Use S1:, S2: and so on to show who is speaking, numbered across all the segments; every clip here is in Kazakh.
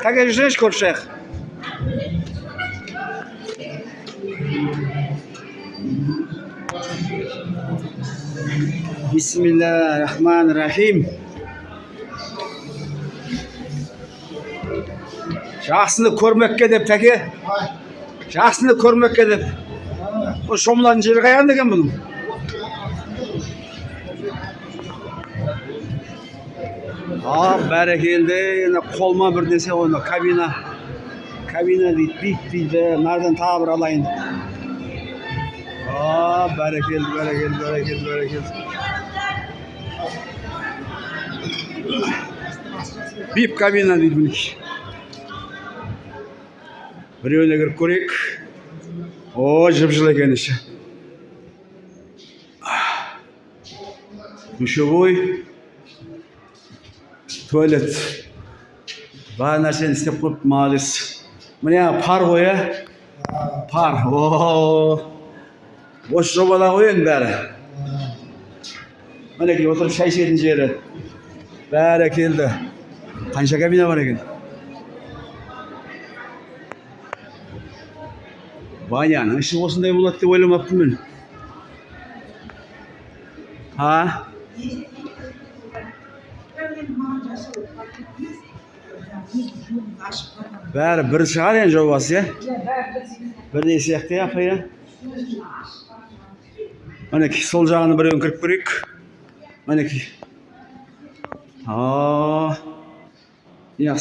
S1: Tak jak żeś kurczech. Bismillahirrahmanirrahim. Жақсыны көрмекке деп тәке. Жақсыны көрмекке деп. Bu şomlan jeri qayanda ekan bunun? Barakeldi. Yana қолма bir dese onu kabina. Kabina deydi. Nereden tabir alayın? Barakeldi. Bip kabina deydi buniki. Bireğine girip göreyik. Жып-жылы екен іші. Душевой, туалет. Бар нәрсені істеп қойып, молодец. Міне пар ғой, пар. Осы жобада ғой енді бәрі. Мінекей отырып шай ішетін жері. Бәрі келді. Қанша кабина бар екен? Баняның іші осындай болады деп ойламаппын мен. Бәрі бір шығар ең жобасы, бірдей сияқты апай. Мінекей сол жағаны біреуін кіріп көрейік. Мінекей.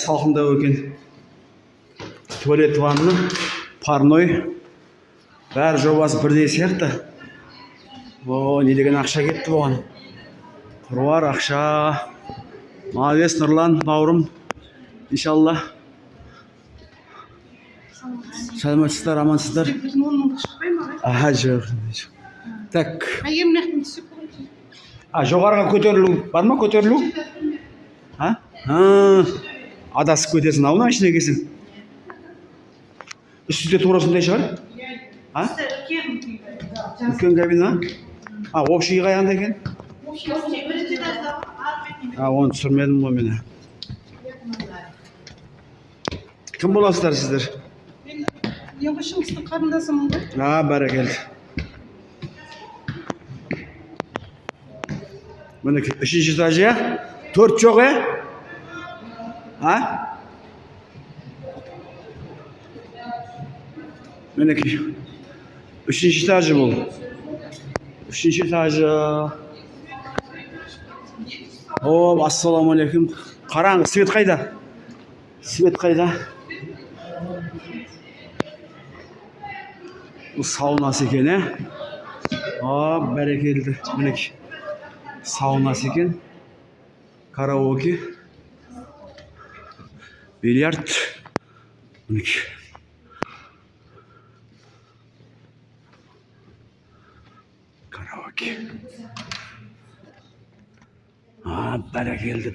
S1: Салқындау екен. Туалет ванны, парной. Бәрі жобасы бірдей сияқты. Не деген ақша кетті бұған. Құруар ақша. Молодец, Нұрлан, бауырым. Иншалла. Саламатсыздар, амансыздар. Жоқ. Так. Жоғарыға көтерілу бар ма, көтерілу? Адасып көтерсін, ауына ішіне келсін. Үстіде турасындай шығар? Үлкен кабина? Общий қайғанда екен? Оны түсірмедім ғой мені. Кім боласыздар сіздер?
S2: Мен Шыңғыстың қарындасымын ғой.
S1: Бәрекелді. Мінекей, 3-ші этажы, 4 жоқ, Мінекей, 3-ші этажы бұл. 3-ші этажы. Ассаламалейкум. Қараңғы, свет қайда? Свет қайда? Бұл саунасы екен, бәрекелді. Мінекей, саунасы екен. Караоке. Бильярд. Мінекей. Караоке. Бәрекелді.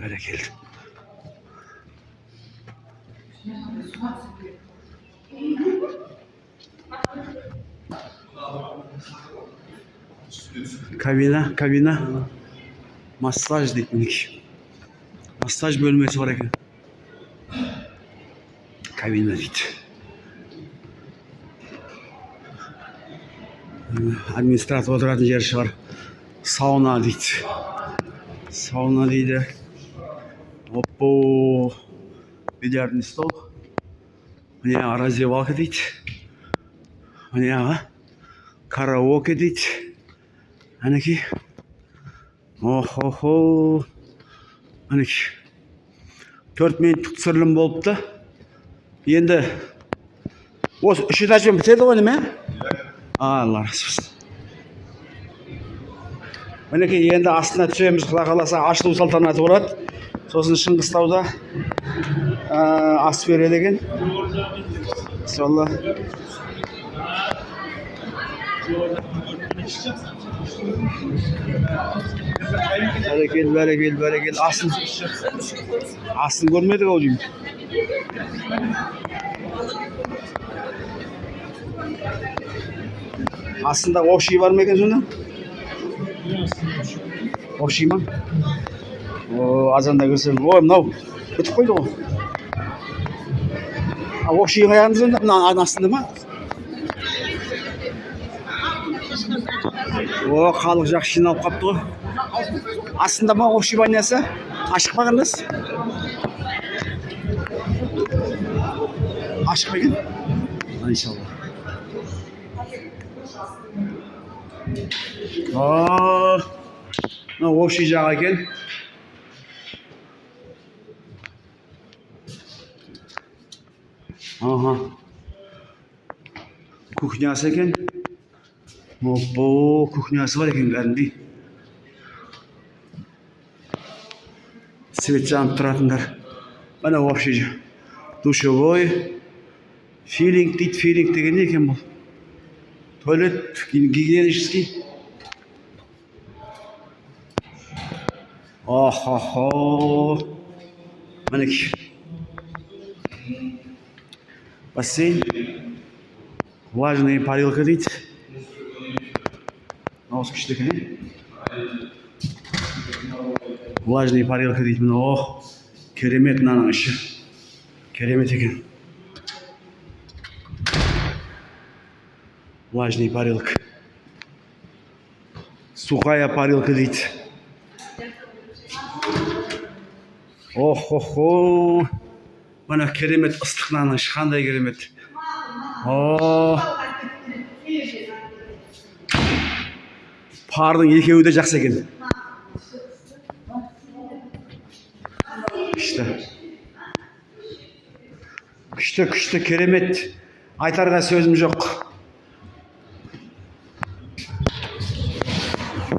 S1: Кабина. Массаж дейді мінекей. Массаж бөлмесі бар екен. Кабина дейді. Администратор отыратын жер шығар. Сауна дейді. Оппо. Бильярдный стол. Міне раздевалка дейді. Міне караоке дейді. Әнекей. Охо. Әнекей. 4 минуттық түсірілім болыпты. Енді осы 3 этажбен бітеді ғой неме? Алла разы болсын. Мінекей енді астына түсеміз, Құда қаласа ашылу салтанаты болады. Сосын Шыңғыстауда ас береді екен. Иншалла. Бәрекел. Асын көрмедік ау деймін. Астында общий бар ма екен сонда? Общий ма? О, азанда көрсем. Ой, мынау бітіп қойды ғой. Общий аяғыңыз онда? Мына астында ма? О, халық жақсы жиналып қапты ғой. Астында ма общий банясы? Ашық па қандас? Ашық па екен? Иншалла. Мына общий жағы екен. Ага. Кухнясы екен. Оппо, кухнясы бар екен кәдімгідей. Свет жанып тұратындар. Мына общий душевой. Филинг дейді, филинг деген не екен бұл? Туалет, гигиенический. Охо-хо. Мінекей. Бассейн. Влажная парилка дейді. Осы күшті екен. Влажная парилка дейді. Мына о, керемет мынаның іші. Керемет екен. Влажная парилка. Сухая парилка дейді. Охо-хо. Мына керемет ыстық нанның іші қандай керемет. Пардың екеуі де жақсы екен. Күшті, керемет. Айтарға сөзім жоқ.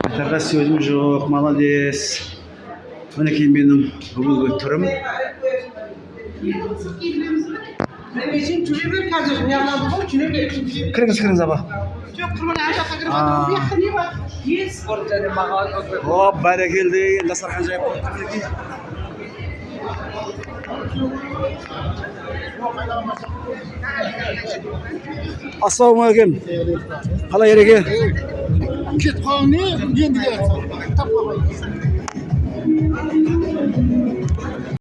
S1: Айтарға сөзім жоқ, молодец. Мінекей менің бүгінгі түрім. Кіріңіз, аба.
S2: Жоқ, тұрмын, жаққа кіріп отырмын. Bu жақта не бар? Ес.
S1: О, бәрекелді, дастархан жайып қойдық. Ассалаумағалейкум. Қалай ереке?
S3: Кетіп қалың не? Енді келеді. Тап қалмайды.